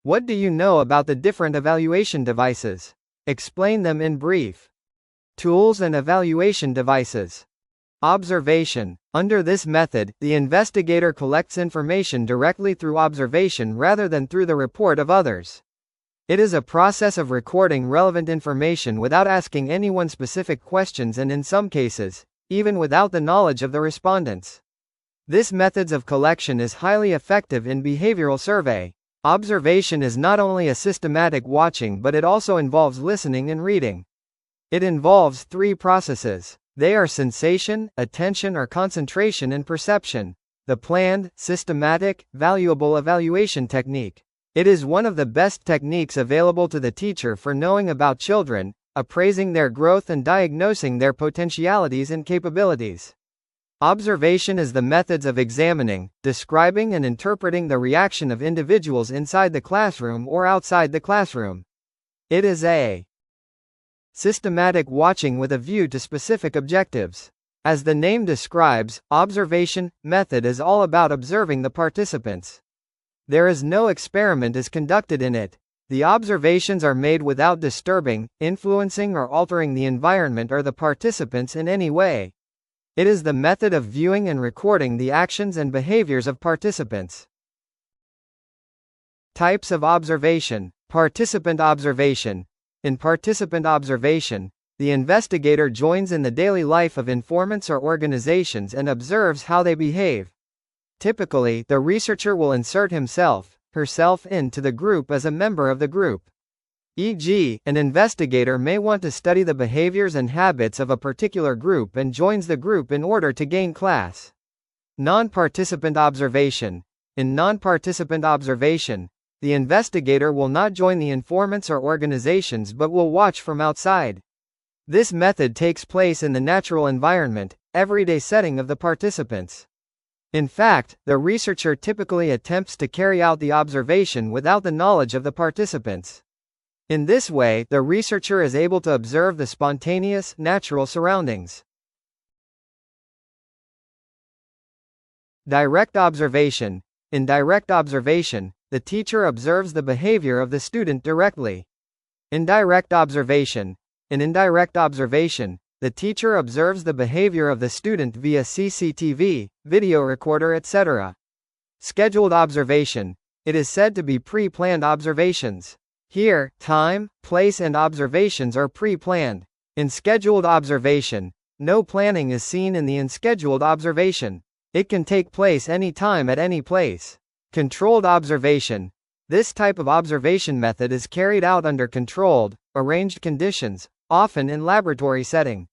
What do you know about the different evaluation devices? Explain them in brief. Tools and evaluation devices. Observation. Under this method, the investigator collects information directly through observation rather than through the report of others. It is a process of recording relevant information without asking anyone specific questions and in some cases, even without the knowledge of the respondents. This method of collection is highly effective in behavioral survey. Observation is not only a systematic watching but it also involves listening and reading. It involves three processes. They are sensation, attention or concentration and perception. The planned, systematic, valuable evaluation technique. It is one of the best techniques available to the teacher for knowing about children, appraising their growth and diagnosing their potentialities and capabilities. Observation is the methods of examining, describing and interpreting the reaction of individuals inside the classroom or outside the classroom. It is a systematic watching with a view to specific objectives. As the name describes, observation method is all about observing the participants. There is no experiment is conducted in it. The observations are made without disturbing, influencing or altering the environment or the participants in any way. It is the method of viewing and recording the actions and behaviors of participants. Types of observation. Participant observation. In participant observation, the investigator joins in the daily life of informants or organizations and observes how they behave. Typically, the researcher will insert herself into the group as a member of the group. E.g., an investigator may want to study the behaviors and habits of a particular group and joins the group in order to gain class. Non-participant observation. In non-participant observation, the investigator will not join the informants or organizations but will watch from outside. This method takes place in the natural environment, everyday setting of the participants. In fact, the researcher typically attempts to carry out the observation without the knowledge of the participants. In this way, the researcher is able to observe the spontaneous, natural surroundings. Direct observation. In direct observation, the teacher observes the behavior of the student directly. Indirect observation. In indirect observation, the teacher observes the behavior of the student via CCTV, video recorder, etc. Scheduled observation. It is said to be pre-planned observations. Here, time, place and observations are pre-planned. In scheduled observation, no planning is seen in the unscheduled observation. It can take place any time at any place. Controlled observation. This type of observation method is carried out under controlled, arranged conditions, often in laboratory setting.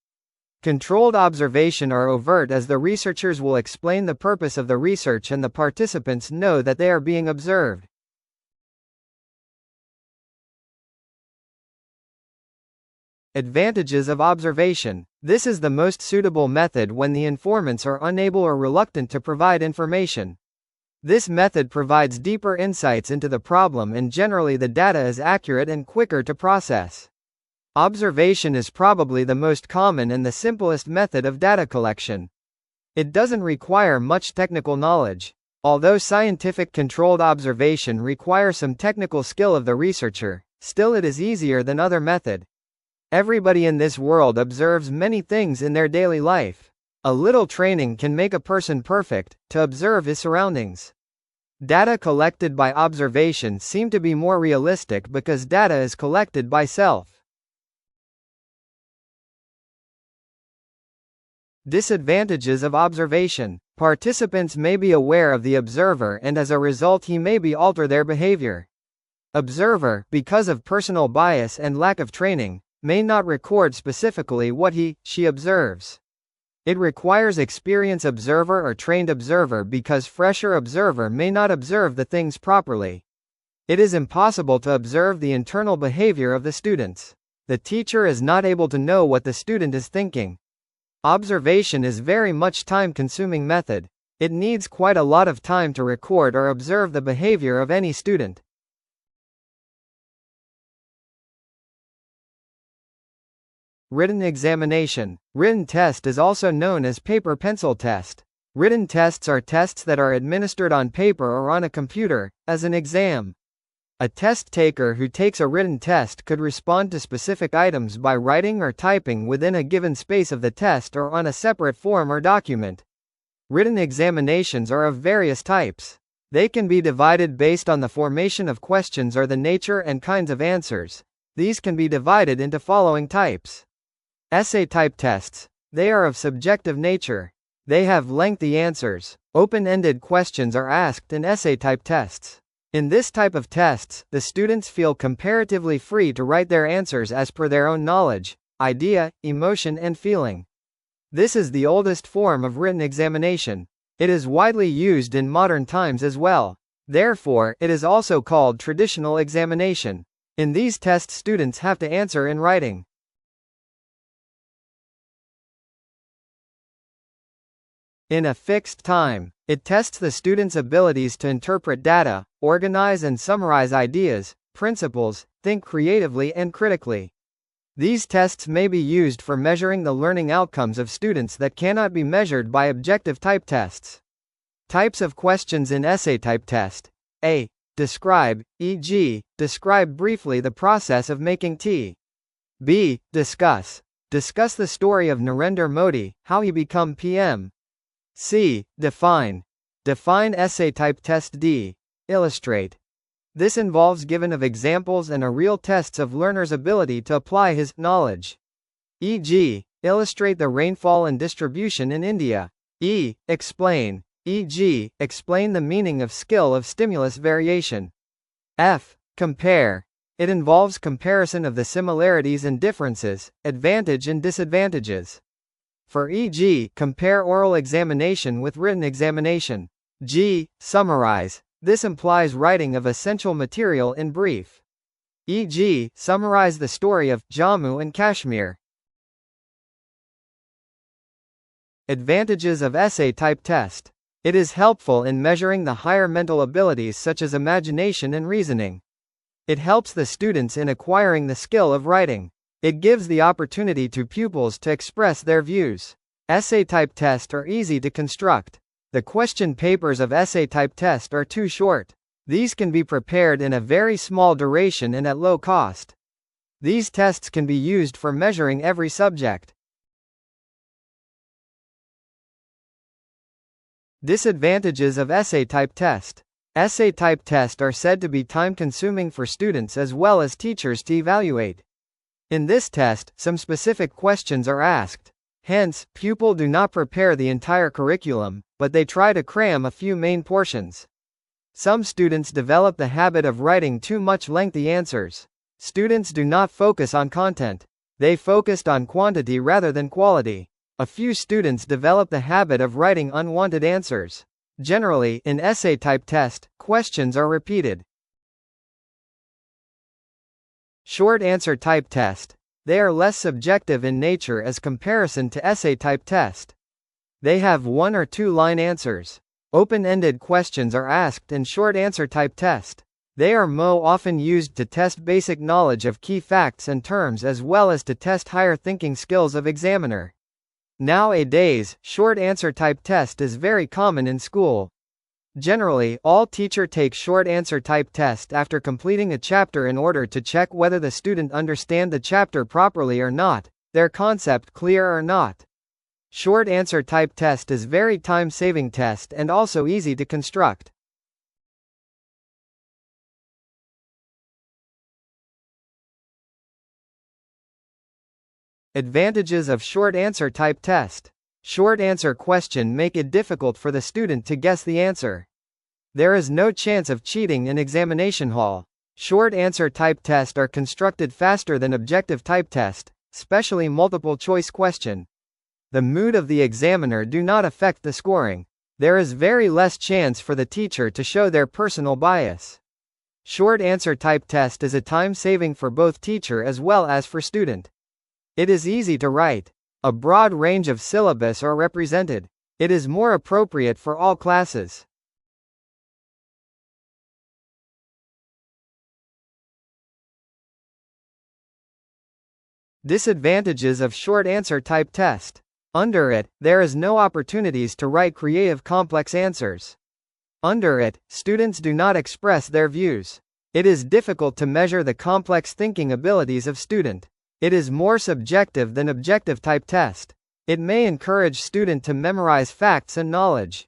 Controlled observation are overt as the researchers will explain the purpose of the research and the participants know that they are being observed. Advantages of observation. This is the most suitable method when the informants are unable or reluctant to provide information. This method provides deeper insights into the problem and generally the data is accurate and quicker to process. Observation is probably the most common and the simplest method of data collection. It doesn't require much technical knowledge. Although scientific controlled observation requires some technical skill of the researcher, still it is easier than other method. Everybody in this world observes many things in their daily life. A little training can make a person perfect to observe his surroundings. Data collected by observation seem to be more realistic because data is collected by self. Disadvantages of observation. Participants may be aware of the observer and as a result he may be alter their behavior. Observer, because of personal bias and lack of training, may not record specifically what she observes. It requires experienced observer or trained observer because fresher observer may not observe the things properly. It is impossible to observe the internal behavior of the students. The teacher is not able to know what the student is thinking. Observation is very much time-consuming method. It needs quite a lot of time to record or observe the behavior of any student. Written examination. Written test is also known as paper-pencil test. Written tests are tests that are administered on paper or on a computer, as an exam. A test taker who takes a written test could respond to specific items by writing or typing within a given space of the test or on a separate form or document. Written examinations are of various types. They can be divided based on the formation of questions or the nature and kinds of answers. These can be divided into following types. Essay type tests. They are of subjective nature. They have lengthy answers. Open-ended questions are asked in essay type tests. In this type of tests, the students feel comparatively free to write their answers as per their own knowledge, idea, emotion, and feeling. This is the oldest form of written examination. It is widely used in modern times as well. Therefore, it is also called traditional examination. In these tests, students have to answer in writing. In a fixed time. It tests the student's abilities to interpret data, organize and summarize ideas, principles, think creatively and critically. These tests may be used for measuring the learning outcomes of students that cannot be measured by objective type tests. Types of questions in essay type test. A. Describe, e.g., describe briefly the process of making tea. B. Discuss. Discuss the story of Narendra Modi, how he became PM. C. Define. Define essay type test. D. Illustrate. This involves giving of examples and a real tests of learner's ability to apply his knowledge. E.g., illustrate the rainfall and distribution in India. E. Explain. E.g., explain the meaning of skill of stimulus variation. F. Compare. It involves comparison of the similarities and differences, advantage and disadvantages. For e.g., compare oral examination with written examination. G. Summarize. This implies writing of essential material in brief. E.g., summarize the story of Jammu and Kashmir. Advantages of essay type test. It is helpful in measuring the higher mental abilities such as imagination and reasoning. It helps the students in acquiring the skill of writing. It gives the opportunity to pupils to express their views. Essay type tests are easy to construct. The question papers of essay type test are too short. These can be prepared in a very small duration and at low cost. These tests can be used for measuring every subject. Disadvantages of essay type test. Essay type tests are said to be time-consuming for students as well as teachers to evaluate. In this test, some specific questions are asked. Hence, pupils do not prepare the entire curriculum, but they try to cram a few main portions. Some students develop the habit of writing too much lengthy answers. Students do not focus on content. They focused on quantity rather than quality. A few students develop the habit of writing unwanted answers. Generally, in essay type test, questions are repeated. Short answer type test. They are less subjective in nature as comparison to essay type test. They have 1 or 2 line answers. Open-ended questions are asked in short answer type test. They are more often used to test basic knowledge of key facts and terms as well as to test higher thinking skills of examiner. Nowadays, short answer type test is very common in school. Generally, all teacher take short answer type test after completing a chapter in order to check whether the student understand the chapter properly or not, their concept clear or not. Short answer type test is very time-saving test and also easy to construct. Advantages of short answer type test. Short answer question make it difficult for the student to guess the answer. There is no chance of cheating in examination hall. Short answer type test are constructed faster than objective type test, especially multiple choice question. The mood of the examiner do not affect the scoring. There is very less chance for the teacher to show their personal bias. Short answer type test is a time saving for both teacher as well as for student. It is easy to write. A broad range of syllabus are represented. It is more appropriate for all classes. Disadvantages of short answer type test. Under it, there is no opportunities to write creative complex answers. Under it, students do not express their views. It is difficult to measure the complex thinking abilities of student. It is more subjective than objective type test. It may encourage student to memorize facts and knowledge.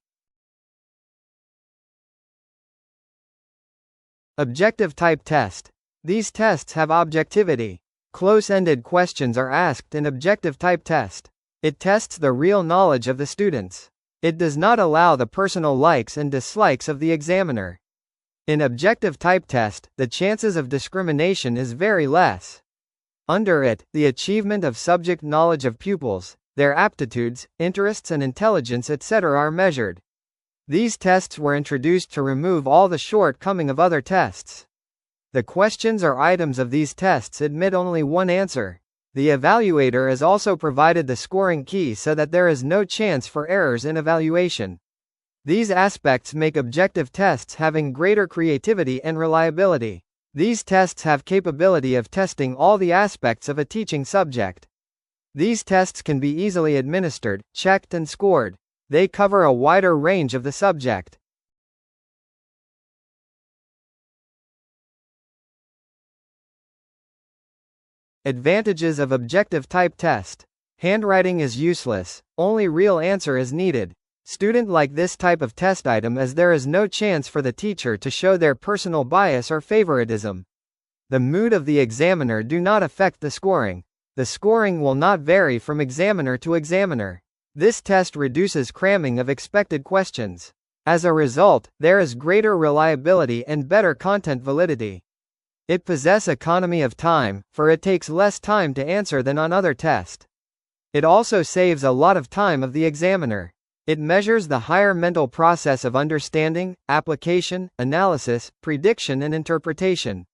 Objective type test. These tests have objectivity. Close-ended questions are asked in objective type test. It tests the real knowledge of the students. It does not allow the personal likes and dislikes of the examiner. In objective type test, the chances of discrimination is very less. Under it, the achievement of subject knowledge of pupils, their aptitudes, interests and intelligence etc. are measured. These tests were introduced to remove all the shortcoming of other tests. The questions or items of these tests admit only one answer. The evaluator is also provided the scoring key so that there is no chance for errors in evaluation. These aspects make objective tests having greater creativity and reliability. These tests have capability of testing all the aspects of a teaching subject. These tests can be easily administered, checked and scored. They cover a wider range of the subject. Advantages of objective type test. Handwriting is useless, only real answer is needed. Student like this type of test item as there is no chance for the teacher to show their personal bias or favoritism. The mood of the examiner do not affect the scoring. The scoring will not vary from examiner to examiner. This test reduces cramming of expected questions. As a result, there is greater reliability and better content validity. It possesses economy of time, for it takes less time to answer than on other tests. It also saves a lot of time of the examiner. It measures the higher mental process of understanding, application, analysis, prediction and interpretation.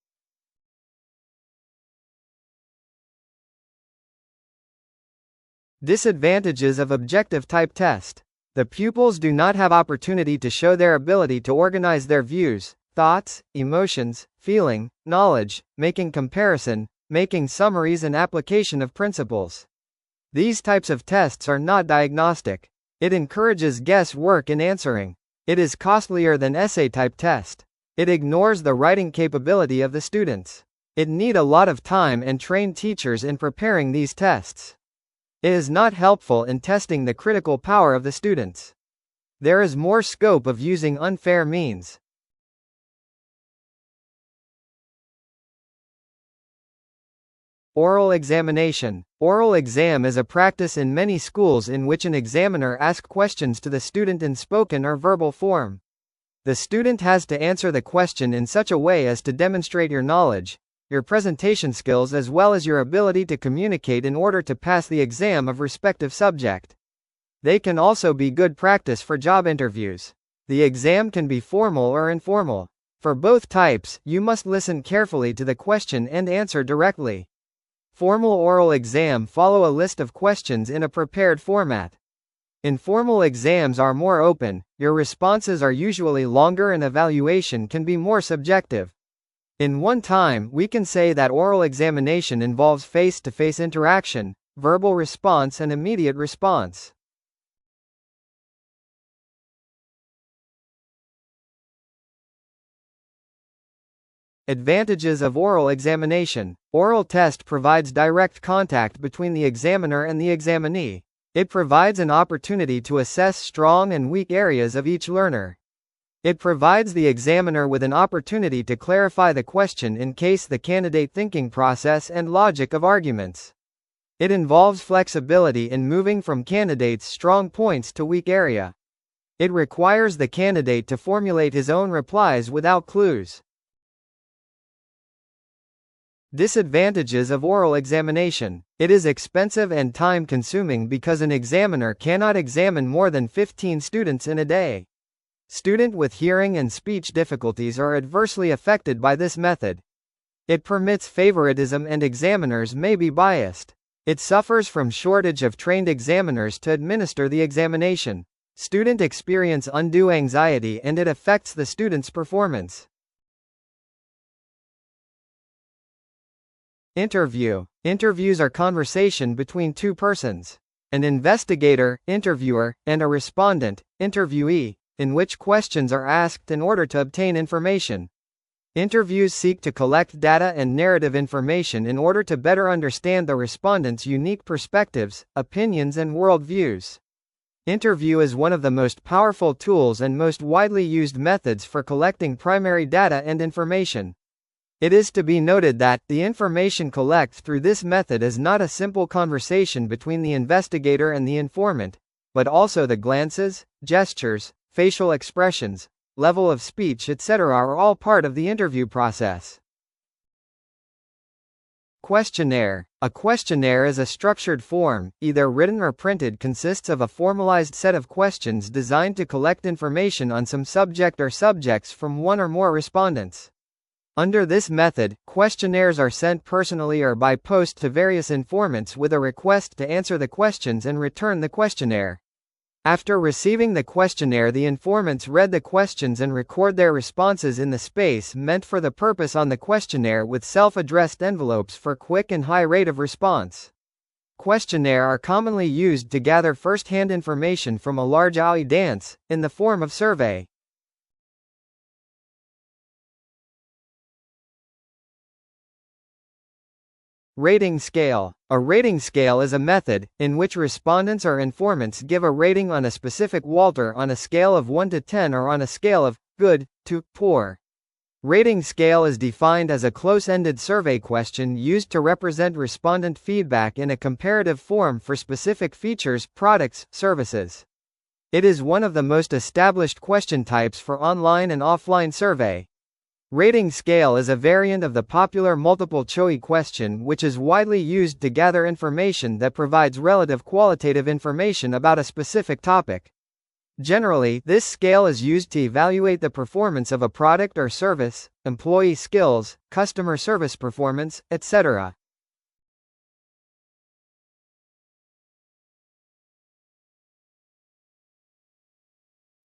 Disadvantages of objective type test. The pupils do not have opportunity to show their ability to organize their views, thoughts, emotions, feeling, knowledge, making comparison, making summaries and application of principles. These types of tests are not diagnostic. It encourages guesswork in answering. It is costlier than essay-type test. It ignores the writing capability of the students. It need a lot of time and trained teachers in preparing these tests. It is not helpful in testing the critical power of the students. There is more scope of using unfair means. Oral examination. Oral exam is a practice in many schools in which an examiner asks questions to the student in spoken or verbal form. The student has to answer the question in such a way as to demonstrate your knowledge, your presentation skills as well as your ability to communicate in order to pass the exam of respective subject. They can also be good practice for job interviews. The exam can be formal or informal. For both types, you must listen carefully to the question and answer directly. Formal oral exam follow a list of questions in a prepared format. Informal exams are more open, your responses are usually longer and evaluation can be more subjective. In one time, we can say that oral examination involves face-to-face interaction, verbal response and immediate response. Advantages of oral examination. Oral test provides direct contact between the examiner and the examinee. It provides an opportunity to assess strong and weak areas of each learner. It provides the examiner with an opportunity to clarify the question in case the candidate thinking process and logic of arguments. It involves flexibility in moving from candidate's strong points to weak area. It requires the candidate to formulate his own replies without clues. Disadvantages of oral examination. It is expensive and time-consuming because an examiner cannot examine more than 15 students in a day. Students with hearing and speech difficulties are adversely affected by this method. It permits favoritism and examiners may be biased. It suffers from shortage of trained examiners to administer the examination. Students experience undue anxiety and it affects the student's performance. Interview. Interviews are conversation between two persons. An investigator, interviewer, and a respondent, interviewee, in which questions are asked in order to obtain information. Interviews seek to collect data and narrative information in order to better understand the respondents' unique perspectives, opinions, and worldviews. Interview is one of the most powerful tools and most widely used methods for collecting primary data and information. It is to be noted that the information collected through this method is not a simple conversation between the investigator and the informant, but also the glances, gestures, facial expressions, level of speech, etc. are all part of the interview process. Questionnaire. A questionnaire is a structured form, either written or printed, consists of a formalized set of questions designed to collect information on some subject or subjects from one or more respondents. Under this method, questionnaires are sent personally or by post to various informants with a request to answer the questions and return the questionnaire. After receiving the questionnaire, the informants read the questions and record their responses in the space meant for the purpose on the questionnaire with self-addressed envelopes for quick and high rate of response. Questionnaires are commonly used to gather first-hand information from a large audience, in the form of survey. Rating scale. A rating scale is a method in which respondents or informants give a rating on a specific Walter on a scale of 1 to 10 or on a scale of good to poor. Rating scale is defined as a close-ended survey question used to represent respondent feedback in a comparative form for specific features, products, services. It is one of the most established question types for online and offline survey. Rating scale is a variant of the popular multiple-choice question which is widely used to gather information that provides relative qualitative information about a specific topic. Generally, this scale is used to evaluate the performance of a product or service, employee skills, customer service performance, etc.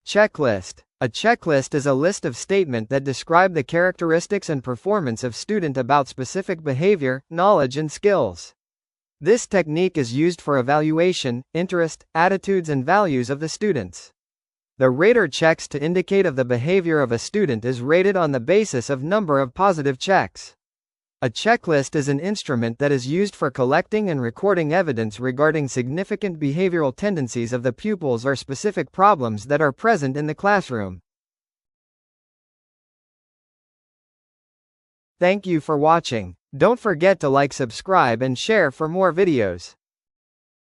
Checklist. A checklist is a list of statements that describe the characteristics and performance of student about specific behavior, knowledge and skills. This technique is used for evaluation, interest, attitudes and values of the students. The rater checks to indicate of the behavior of a student is rated on the basis of number of positive checks. A checklist is an instrument that is used for collecting and recording evidence regarding significant behavioral tendencies of the pupils or specific problems that are present in the classroom. Thank you for watching. Don't forget to like, subscribe and share for more videos.